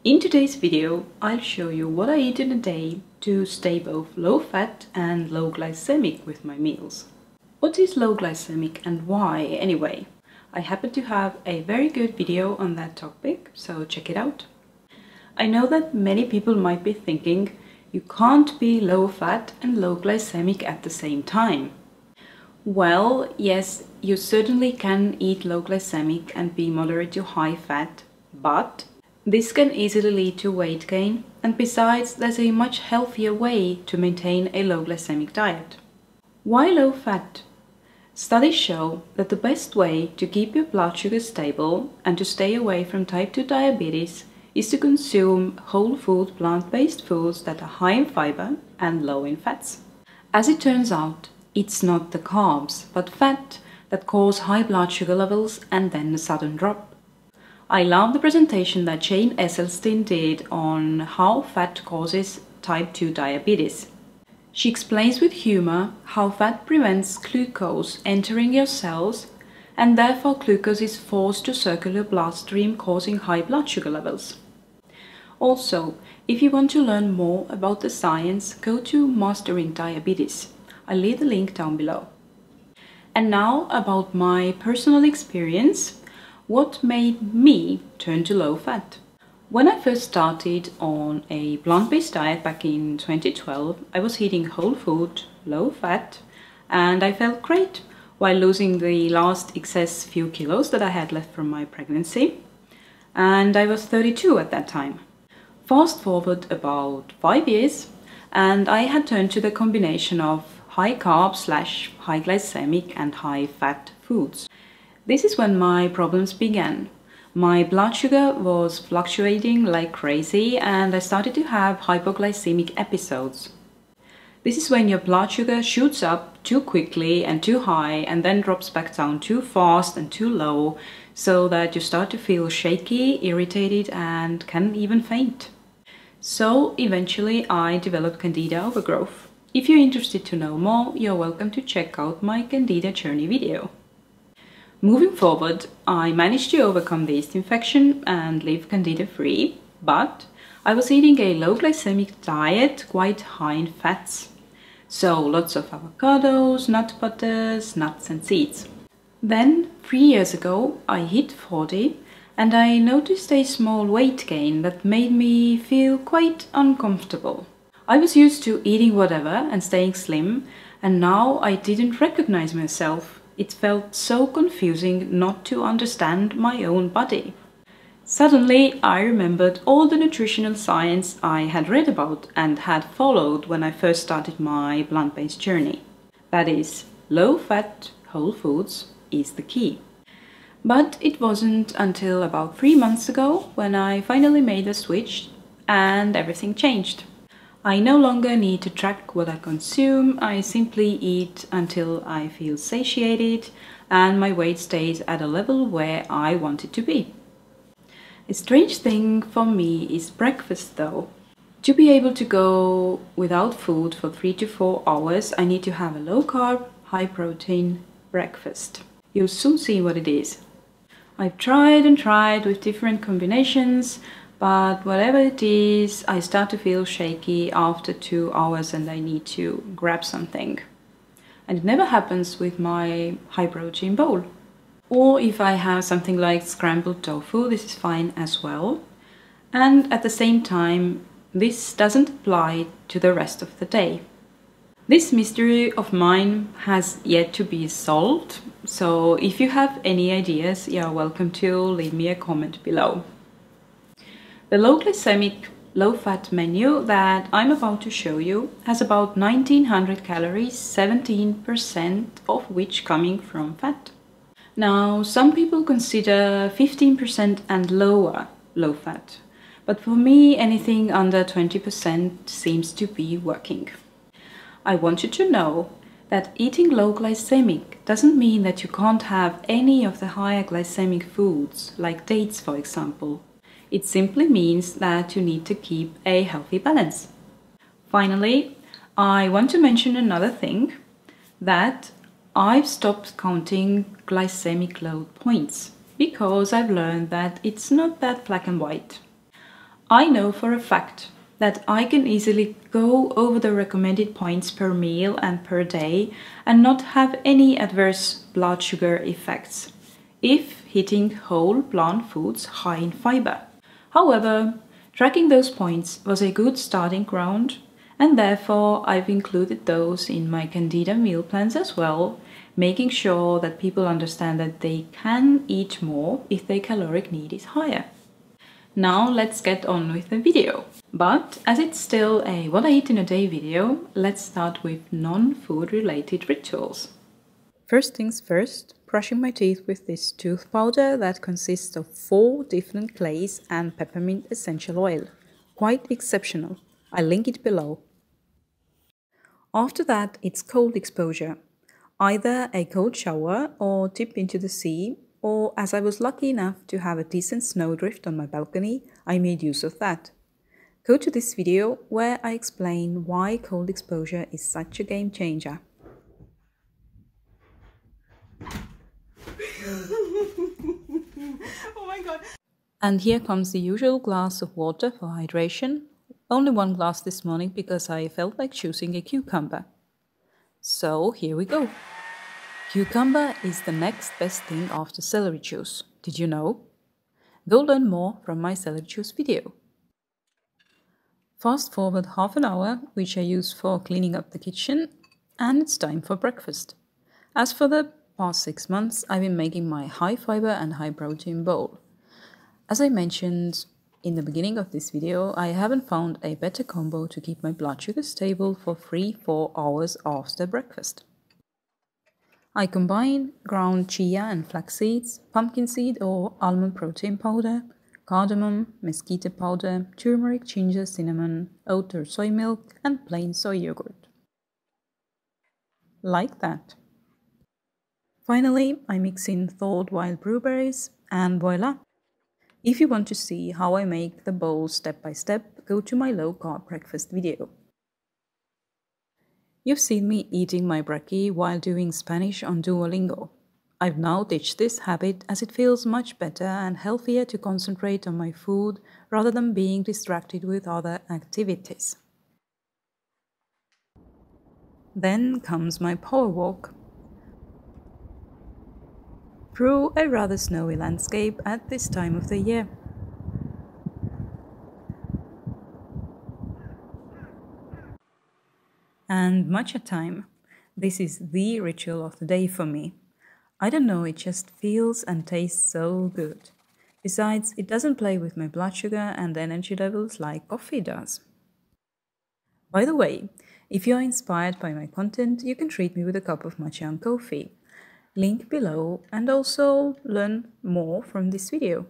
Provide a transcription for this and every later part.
In today's video, I'll show you what I eat in a day to stay both low fat and low glycemic with my meals. What is low glycemic and why anyway? I happen to have a very good video on that topic, so check it out. I know that many people might be thinking you can't be low fat and low glycemic at the same time. Well, yes, you certainly can eat low glycemic and be moderate to high fat, but this can easily lead to weight gain, and besides, there's a much healthier way to maintain a low glycemic diet. Why low fat? Studies show that the best way to keep your blood sugar stable and to stay away from type 2 diabetes is to consume whole food plant-based foods that are high in fiber and low in fats. As it turns out, it's not the carbs, but fat that cause high blood sugar levels and then a sudden drop. I love the presentation that 𝐀𝐟𝐼𝐬𝐬 did on how fat causes type 2 diabetes. She explains with humor how fat prevents glucose entering your cells, and therefore glucose is forced to circulate your bloodstream, causing high blood sugar levels. Also, if you want to learn more about the science, go to Mastering Diabetes. I'll leave the link down below. And now about my personal experience. What made me turn to low fat? When I first started on a plant-based diet back in 2012, I was eating whole food, low fat, and I felt great while losing the last excess few kilos that I had left from my pregnancy. And I was 32 at that time. Fast forward about 5 years, and I had turned to the combination of high carb / high glycemic and high fat foods. This is when my problems began. My blood sugar was fluctuating like crazy and I started to have hypoglycemic episodes. This is when your blood sugar shoots up too quickly and too high and then drops back down too fast and too low, so that you start to feel shaky, irritated and can even faint. So eventually I developed candida overgrowth. If you're interested to know more, you're welcome to check out my candida journey video. Moving forward, I managed to overcome the yeast infection and live candida free, but I was eating a low glycemic diet, quite high in fats. So lots of avocados, nut butters, nuts and seeds. Then 3 years ago I hit 40 and I noticed a small weight gain that made me feel quite uncomfortable. I was used to eating whatever and staying slim, and now I didn't recognize myself. It felt so confusing not to understand my own body. Suddenly, I remembered all the nutritional science I had read about and had followed when I first started my plant-based journey. That is, low-fat whole foods is the key. But it wasn't until about 3 months ago when I finally made the switch and everything changed. I no longer need to track what I consume, I simply eat until I feel satiated and my weight stays at a level where I want it to be. A strange thing for me is breakfast though. To be able to go without food for 3 to 4 hours, I need to have a low carb, high protein breakfast. You'll soon see what it is. I've tried and tried with different combinations, but whatever it is, I start to feel shaky after 2 hours and I need to grab something. And it never happens with my high protein bowl. Or if I have something like scrambled tofu, this is fine as well. And at the same time, this doesn't apply to the rest of the day. This mystery of mine has yet to be solved, so if you have any ideas, you're welcome to leave me a comment below. The low glycemic, low fat menu that I'm about to show you has about 1900 calories, 17% of which coming from fat. Now, some people consider 15% and lower low fat, but for me anything under 20% seems to be working. I want you to know that eating low glycemic doesn't mean that you can't have any of the higher glycemic foods, like dates for example. It simply means that you need to keep a healthy balance. Finally, I want to mention another thing, that I've stopped counting glycemic load points because I've learned that it's not that black and white. I know for a fact that I can easily go over the recommended points per meal and per day and not have any adverse blood sugar effects if eating whole plant foods high in fiber. However, tracking those points was a good starting ground, and therefore I've included those in my Candida meal plans as well, making sure that people understand that they can eat more if their caloric need is higher. Now let's get on with the video. But as it's still a what I eat in a day video, let's start with non-food related rituals. First things first, brushing my teeth with this tooth powder that consists of 4 different clays and peppermint essential oil. Quite exceptional. I'll link it below. After that, it's cold exposure. Either a cold shower or dip into the sea, or as I was lucky enough to have a decent snowdrift on my balcony, I made use of that. Go to this video where I explain why cold exposure is such a game changer. Oh my god. And here comes the usual glass of water for hydration. Only 1 glass this morning because I felt like choosing a cucumber. So here we go. Cucumber is the next best thing after celery juice. Did you know? Go learn more from my celery juice video. Fast forward half an hour, which I use for cleaning up the kitchen, and it's time for breakfast. As for the past 6 months, I've been making my high fiber and high protein bowl. As I mentioned in the beginning of this video, I haven't found a better combo to keep my blood sugar stable for 3-4 hours after breakfast. I combine ground chia and flax seeds, pumpkin seed or almond protein powder, cardamom, mesquite powder, turmeric, ginger, cinnamon, oat or soy milk, and plain soy yogurt. Like that. Finally, I mix in thawed wild blueberries, and voila! If you want to see how I make the bowl step by step, go to my low carb breakfast video. You've seen me eating my brekkie while doing Spanish on Duolingo. I've now ditched this habit as it feels much better and healthier to concentrate on my food rather than being distracted with other activities. Then comes my power walk through a rather snowy landscape at this time of the year. And matcha time. This is the ritual of the day for me. I don't know, it just feels and tastes so good. Besides, it doesn't play with my blood sugar and energy levels like coffee does. By the way, if you're inspired by my content, you can treat me with a cup of matcha and coffee. Link below, and also learn more from this video.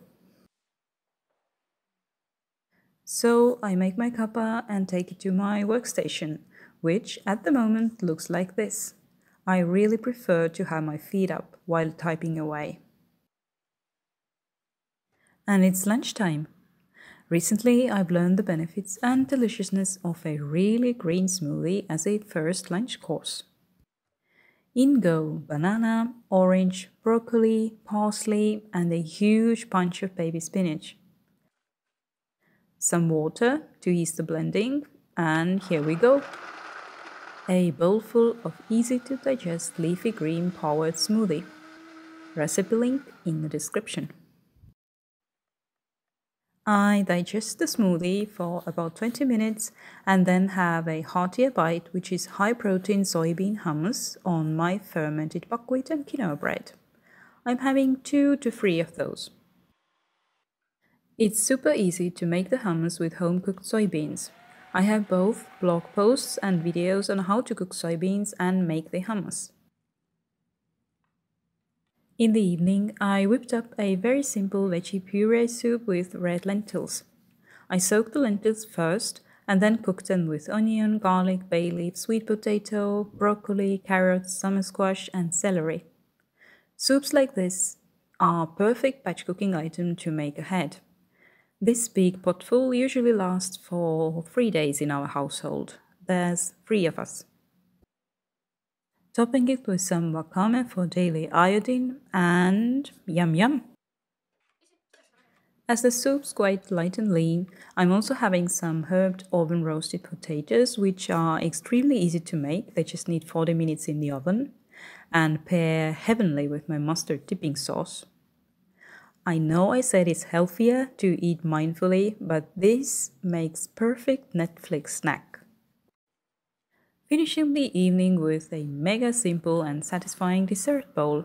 So I make my cuppa and take it to my workstation, which at the moment looks like this. I really prefer to have my feet up while typing away. And it's lunchtime. Recently I've learned the benefits and deliciousness of a really green smoothie as a first lunch course. In go banana, orange, broccoli, parsley, and a huge bunch of baby spinach. Some water to ease the blending, and here we go. A bowlful of easy to digest leafy green powered smoothie. Recipe link in the description. I digest the smoothie for about 20 minutes and then have a heartier bite, which is high protein soybean hummus on my fermented buckwheat and quinoa bread. I'm having 2 to 3 of those. It's super easy to make the hummus with home cooked soybeans. I have both blog posts and videos on how to cook soybeans and make the hummus. In the evening, I whipped up a very simple veggie puree soup with red lentils. I soaked the lentils first and then cooked them with onion, garlic, bay leaf, sweet potato, broccoli, carrots, summer squash, and celery. Soups like this are a perfect batch cooking item to make ahead. This big potful usually lasts for 3 days in our household. There's 3 of us. Topping it with some wakame for daily iodine, and yum yum. As the soup's quite light and lean, I'm also having some herbed oven roasted potatoes, which are extremely easy to make. They just need 40 minutes in the oven and pair heavenly with my mustard dipping sauce. I know I said it's healthier to eat mindfully, but this makes perfect Netflix snack. Finishing the evening with a mega simple and satisfying dessert bowl.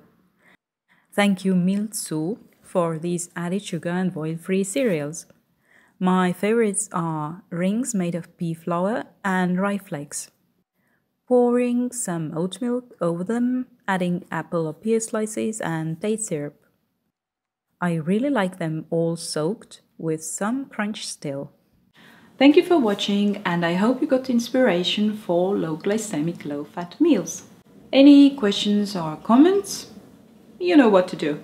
Thank you 𝐀𝐿 for these added sugar and oil-free cereals. My favorites are rings made of pea flour and rye flakes. Pouring some oat milk over them, adding apple or pear slices and date syrup. I really like them all soaked with some crunch still. Thank you for watching, and I hope you got inspiration for low glycemic, low fat meals. Any questions or comments? You know what to do.